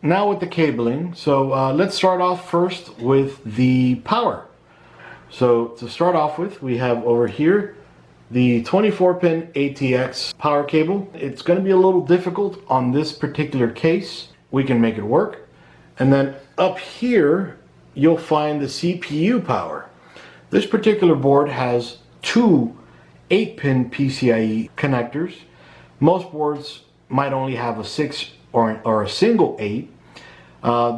now with the cabling. So let's start off first with the power. So to start off with, we have over here the 24-pin ATX power cable. It's going to be a little difficult on this particular case. We can make it work. And then up here, you'll find the CPU power. This particular board has two 8-pin PCIe connectors. Most boards might only have a 6 or a single 8.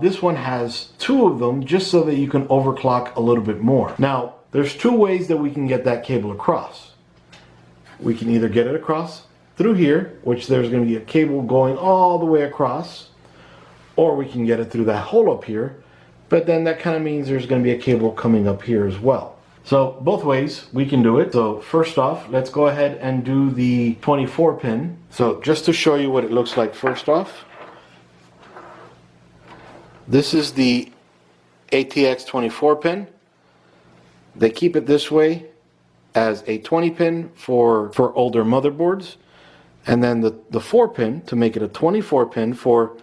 This one has two of them just so that you can overclock a little bit more. Now, there's two ways that we can get that cable across. We can either get it across through here, which there's going to be a cable going all the way across, or we can get it through that hole up here, but then that kind of means there's going to be a cable coming up here as well. So both ways we can do it. So first off, let's go ahead and do the 24-pin. So just to show you what it looks like first off, this is the ATX 24-pin. They keep it this way as a 20-pin for older motherboards, and then the 4-pin to make it a 24-pin for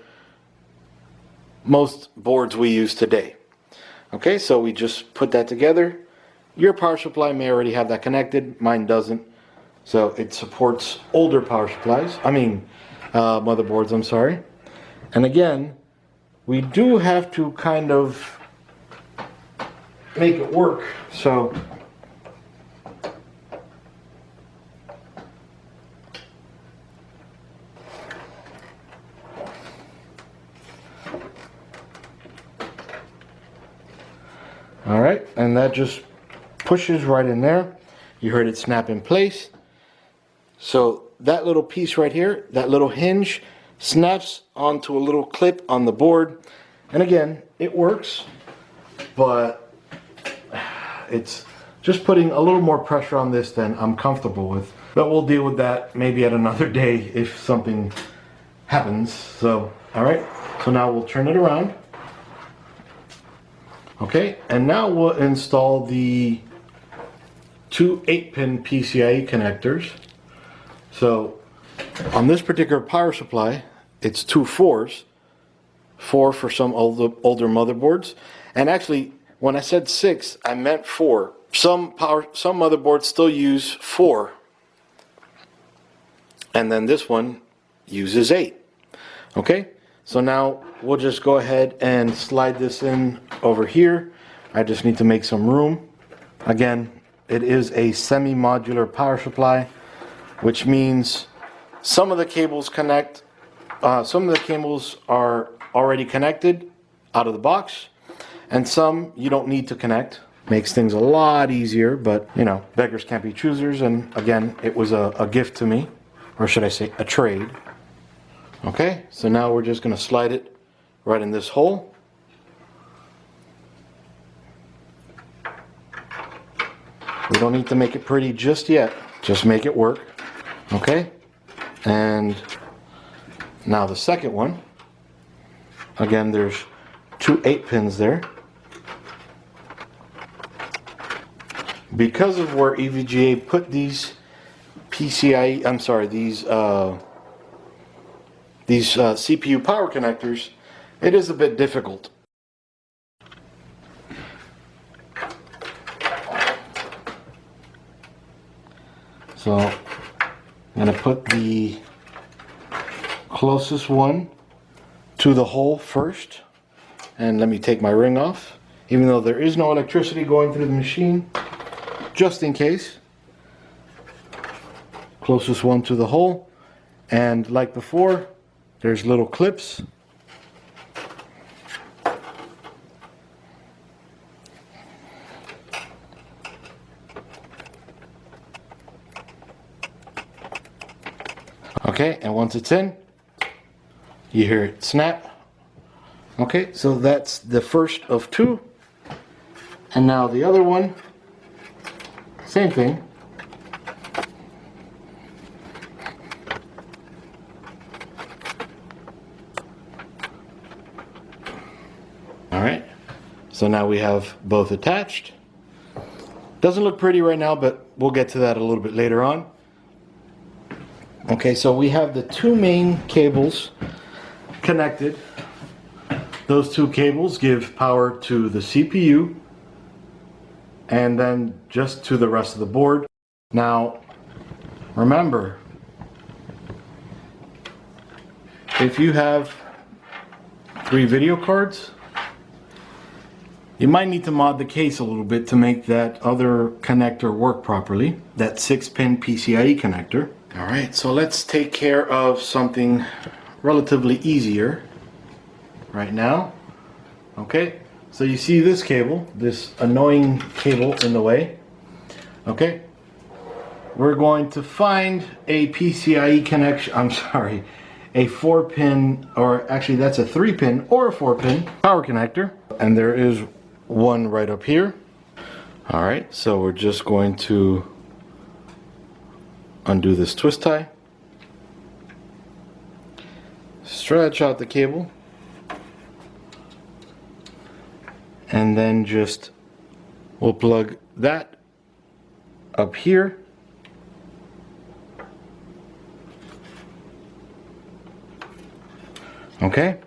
most boards we use today. Okay, so we just put that together. Your power supply may already have that connected, mine doesn't. So it supports older power supplies, motherboards, I'm sorry. And again, we do have to kind of make it work. So all right, and that just pushes right in there. You heard it snap in place. So that little piece right here, that little hinge, snaps onto a little clip on the board. And again, it works, but it's just putting a little more pressure on this than I'm comfortable with. But we'll deal with that maybe at another day if something happens. So, all right, so now we'll turn it around. Okay, and now we'll install the two 8-pin PCIe connectors. So on this particular power supply, it's two 4s, 4 for some older motherboards. And actually, when I said 6, I meant 4. Some motherboards still use 4, and then this one uses 8. Okay, so now we'll just go ahead and slide this in over here. I just need to make some room. Again, it is a semi-modular power supply, which means some of the cables connect, some of the cables are already connected out of the box, and some you don't need to connect. Makes things a lot easier, but you know, beggars can't be choosers, and again, it was a gift to me, or should I say a trade. Okay, so now we're just going to slide it right in this hole. We don't need to make it pretty just yet, just make it work. Okay, and now the second one. Again, there's two 8-pins there. Because of where EVGA put these CPU power connectors, it is a bit difficult. So I'm going to put the closest one to the hole first, and let me take my ring off, even though there is no electricity going through the machine, just in case. Closest one to the hole, and like before, there's little clips. Okay, and once it's in, you hear it snap. Okay, so that's the first of two. And now the other one, same thing. All right, so now we have both attached. Doesn't look pretty right now, but we'll get to that a little bit later on. Okay, so we have the two main cables connected. Those two cables give power to the CPU and then just to the rest of the board. Now, remember, if you have 3 video cards, you might need to mod the case a little bit to make that other connector work properly, that 6-pin PCIe connector. All right, so let's take care of something relatively easier right now. Okay, so you see this cable, this annoying cable in the way. Okay, we're going to find a PCIe connection, I'm sorry, a 4-pin, or actually that's a 3-pin or a 4-pin power connector. And there is one right up here. All right, so we're just going to undo this twist tie, stretch out the cable, and then just we'll plug that up here. Okay,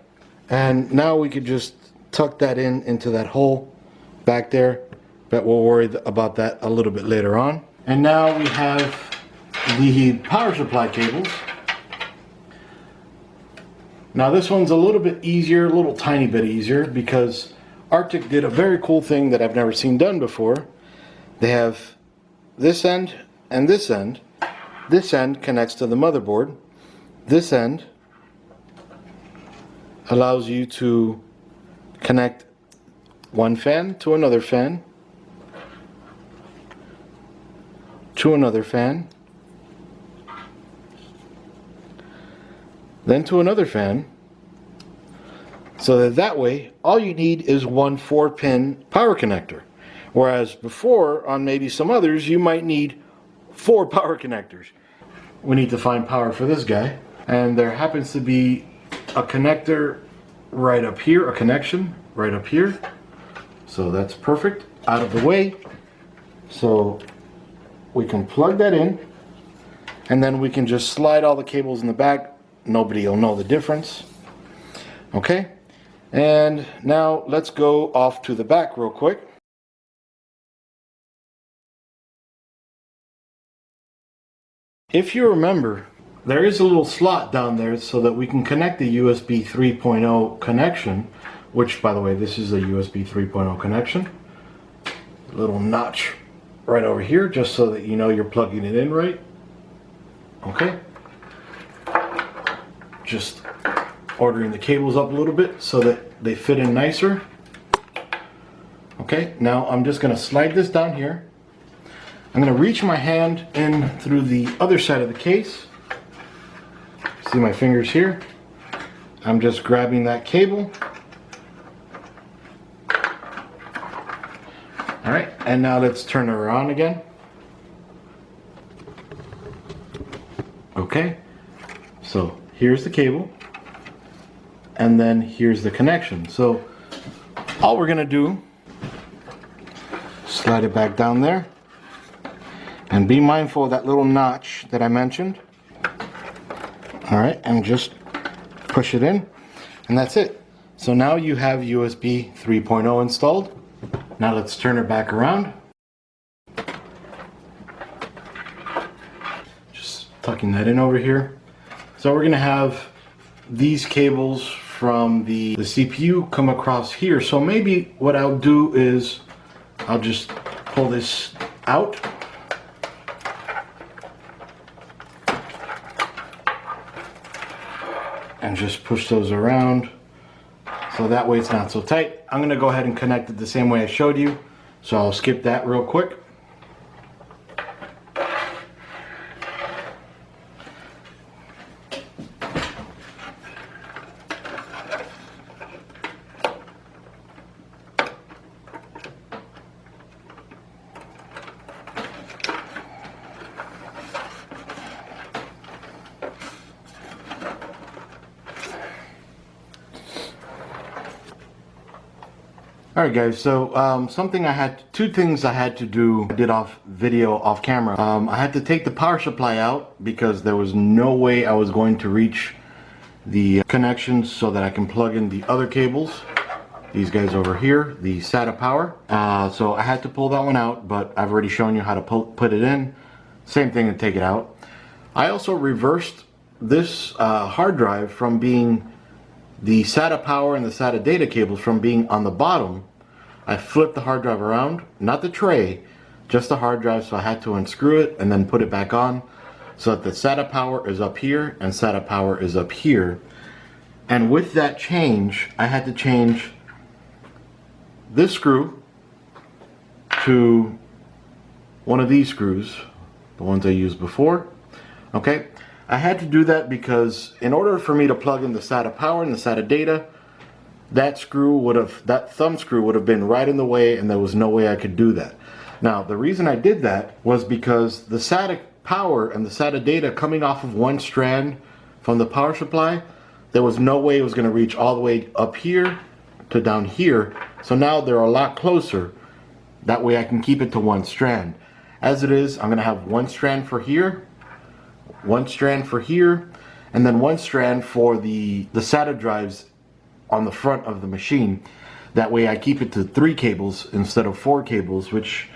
and now we could just tuck that into that hole back there, but we'll worry about that a little bit later on. And now we have the power supply cables. Now this one's a little bit easier, a little tiny bit easier, because Arctic did a very cool thing that I've never seen done before. They have this end and this end. This end connects to the motherboard. This end allows you to connect one fan to another fan, to another fan, then to another fan, so that way all you need is one 4-pin power connector. Whereas before, on maybe some others, you might need 4 power connectors. We need to find power for this guy, and there happens to be a connector right up here, a connection right up here. So that's perfect, out of the way. So we can plug that in, and then we can just slide all the cables in the back. Nobody will know the difference. Okay, and now let's go off to the back real quick. If you remember, there is a little slot down there so that we can connect the USB 3.0 connection, which, by the way, this is a USB 3.0 connection. A little notch right over here, just so that you know you're plugging it in right. Okay. Just ordering the cables up a little bit so that they fit in nicer. Okay, now I'm just going to slide this down here. I'm going to reach my hand in through the other side of the case. See my fingers here? I'm just grabbing that cable. All right, and now let's turn her on again. Okay, so here's the cable, and then here's the connection. So all we're gonna do, slide it back down there, and be mindful of that little notch that I mentioned. All right, and just push it in, and that's it. So now you have USB 3.0 installed. Now let's turn it back around. Just tucking that in over here. So we're gonna have these cables from the CPU come across here. So maybe what I'll do is I'll just pull this out. And just push those around. So that way it's not so tight. I'm gonna go ahead and connect it the same way I showed you. So I'll skip that real quick. Alright guys, so two things I had to do, I did off video, off camera. I had to take the power supply out because there was no way I was going to reach the connections so that I can plug in the other cables. These guys over here, the SATA power. So I had to pull that one out, but I've already shown you how to put it in. Same thing to take it out. I also reversed this hard drive from being the SATA power and the SATA data cables from being on the bottom. I flipped the hard drive around, not the tray, just the hard drive, so I had to unscrew it and then put it back on so that the SATA power is up here and SATA power is up here. And with that change, I had to change this screw to one of these screws, the ones I used before. Okay, I had to do that because in order for me to plug in the SATA power and the SATA data, that thumb screw would have been right in the way, and there was no way I could do that. Now, the reason I did that was because the SATA power and the SATA data coming off of one strand from the power supply, there was no way it was going to reach all the way up here to down here. So now they're a lot closer. That way I can keep it to one strand. As it is, I'm going to have one strand for here, one strand for here, and then one strand for the SATA drives on the front of the machine. That way I keep it to 3 cables instead of 4 cables, which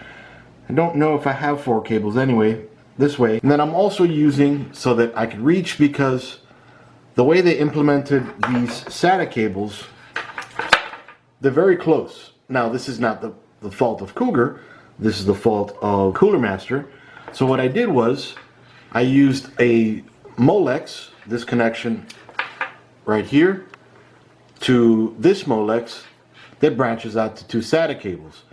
I don't know if I have 4 cables anyway, this way. And then I'm also using so that I could reach, because the way they implemented these SATA cables, they're very close. Now, this is not the fault of Cougar, this is the fault of Cooler Master. So what I did was I used a Molex, this connection right here, to this Molex that branches out to 2 SATA cables.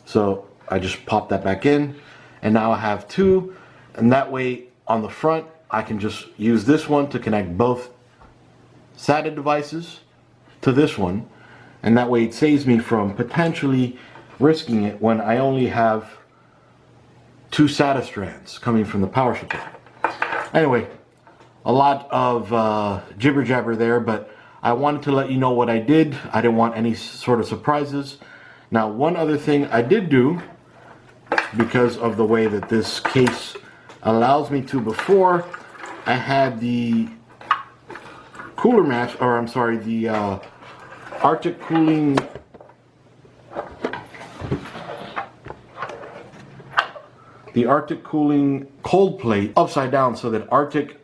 So I just popped that back in, and now I have 2, and that way on the front I can just use this one to connect both SATA devices to this one, and that way it saves me from potentially risking it when I only have 2 SATA strands coming from the power supply. Anyway, a lot of jibber jabber there, but I wanted to let you know what I did. I didn't want any sort of surprises. Now, one other thing I did do, because of the way that this case allows me to, before I had the cooler match, or I'm sorry, the Arctic cooling, cold plate upside down so that Arctic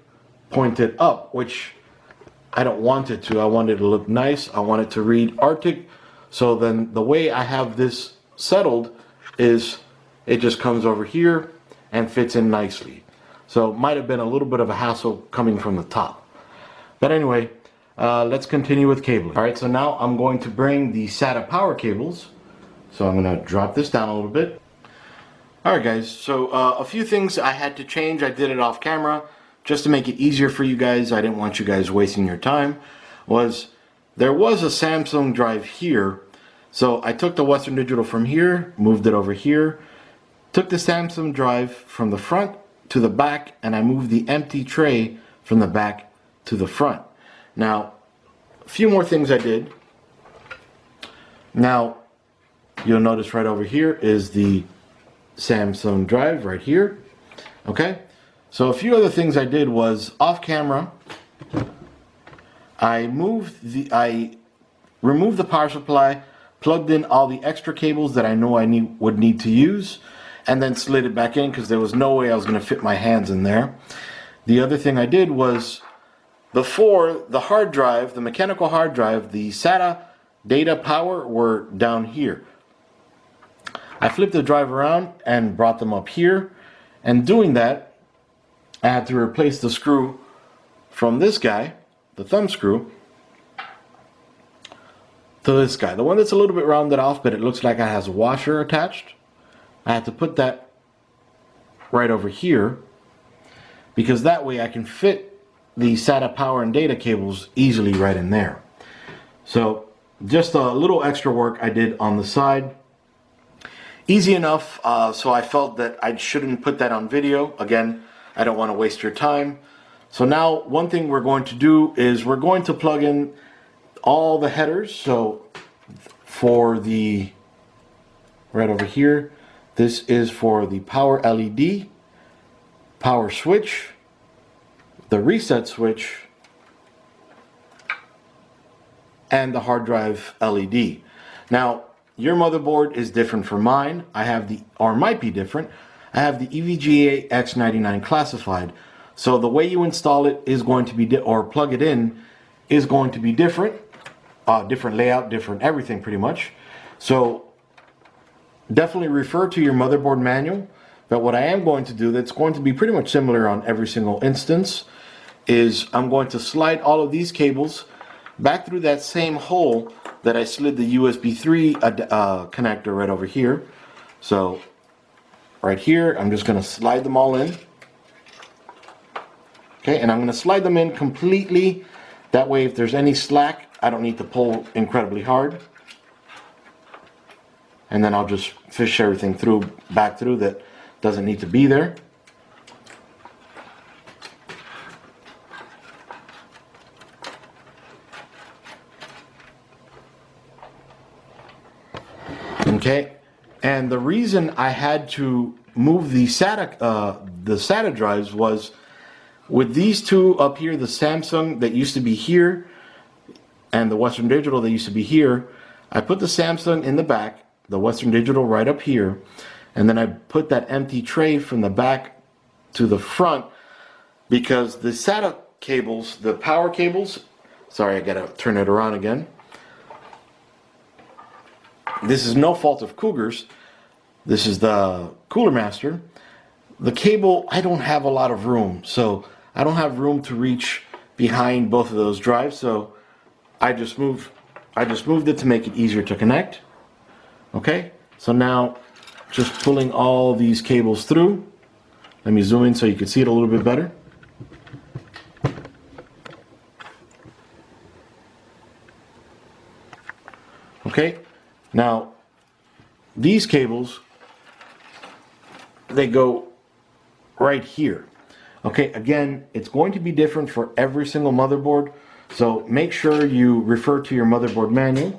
pointed up, which I don't want it to. I want it to look nice. I want it to read Arctic. So then the way I have this settled is it just comes over here and fits in nicely. So it might have been a little bit of a hassle coming from the top. But anyway, let's continue with cabling. All right, so now I'm going to bring the SATA power cables. So I'm going to drop this down a little bit. All right, guys, so a few things I had to change. I did it off camera just to make it easier for you guys. I didn't want you guys wasting your time. There was a Samsung drive here. So I took the Western Digital from here, moved it over here, took the Samsung drive from the front to the back, and I moved the empty tray from the back to the front. Now, a few more things I did. Now, you'll notice right over here is the Samsung drive right here. Okay, so a few other things I did was off camera. I removed the power supply, plugged in all the extra cables that I know I would need to use, and then slid it back in because there was no way I was going to fit my hands in there. The other thing I did was, before, the hard drive, the mechanical hard drive, the SATA data power were down here. I flipped the drive around and brought them up here, and doing that, I had to replace the screw from this guy, the thumb screw, to this guy. The one that's a little bit rounded off, but it looks like it has a washer attached. I had to put that right over here, because that way I can fit the SATA power and data cables easily right in there. So just a little extra work I did on the side. Easy enough, so I felt that I shouldn't put that on video. Again, I don't want to waste your time. So now one thing we're going to do is we're going to plug in all the headers. So for the, right over here, this is for the power LED, power switch, the reset switch, and the hard drive LED. Now, your motherboard is different from mine. I have the, or might be different. I have the EVGA X99 classified. So the way you install it is going to be, or plug it in, is going to be different. Different layout, different everything pretty much. So definitely refer to your motherboard manual. But what I am going to do that's going to be pretty much similar on every single instance is I'm going to slide all of these cables back through that same hole that I slid the USB 3 connector right over here. So right here, I'm just going to slide them all in. Okay, and I'm going to slide them in completely. That way, if there's any slack, I don't need to pull incredibly hard. And then I'll just fish everything through, back through that doesn't need to be there. Okay, and the reason I had to move the SATA drives was with these two up here, the Samsung that used to be here and the Western Digital that used to be here. I put the Samsung in the back, the Western Digital right up here, and then I put that empty tray from the back to the front because the SATA cables, the power cables, sorry, I gotta turn it around again. This is no fault of Cougar's. This is the Cooler Master. The cable, I don't have a lot of room, so I don't have room to reach behind both of those drives, so I just moved it to make it easier to connect. Okay, so now just pulling all these cables through. Let me zoom in so you can see it a little bit better. Okay, now these cables, they go right here. Okay, again, it's going to be different for every single motherboard, so make sure you refer to your motherboard manual.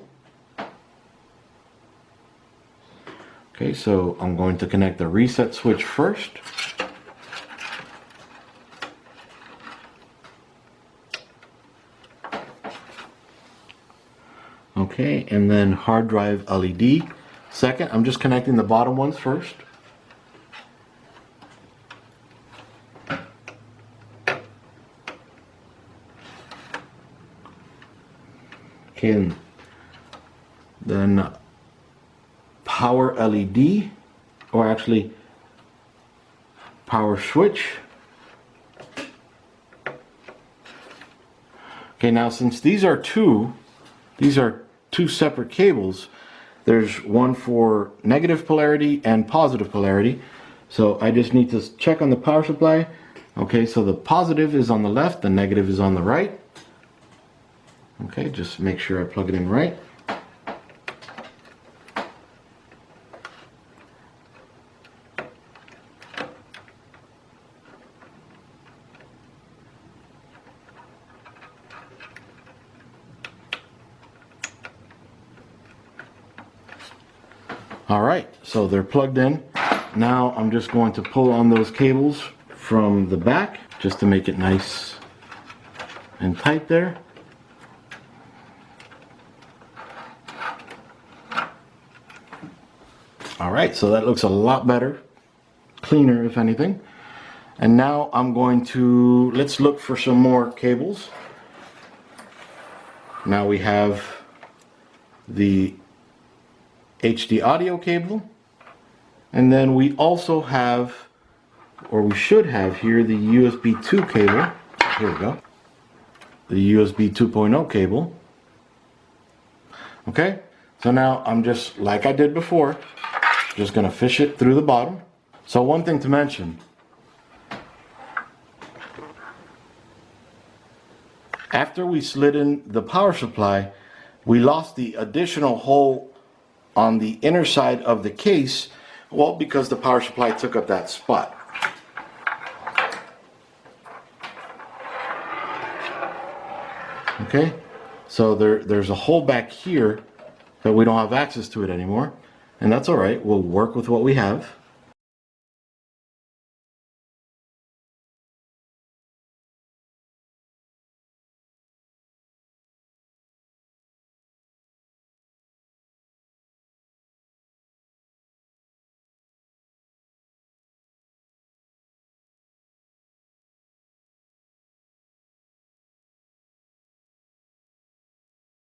Okay, so I'm going to connect the reset switch first. Okay, and then hard drive LED second. I'm just connecting the bottom ones first. Okay, and then power LED, or actually power switch. Okay, now since these are two separate cables, there's one for negative polarity and positive polarity. So I just need to check on the power supply. Okay, so the positive is on the left, the negative is on the right. Okay, just make sure I plug it in right. All right, so they're plugged in. Now I'm just going to pull on those cables from the back just to make it nice and tight there. All right, so that looks a lot better, cleaner if anything. And now I'm going to, let's look for some more cables. Now we have the HD audio cable, and then we also have, or we should have here, the USB 2 cable. Here we go. The USB 2.0 cable. Okay, so now I'm just, like I did before, just gonna fish it through the bottom. So one thing to mention, after we slid in the power supply, we lost the additional hole on the inner side of the case, well, because the power supply took up that spot. Okay, so there's a hole back here that we don't have access to it anymore, and that's all right. We'll work with what we have.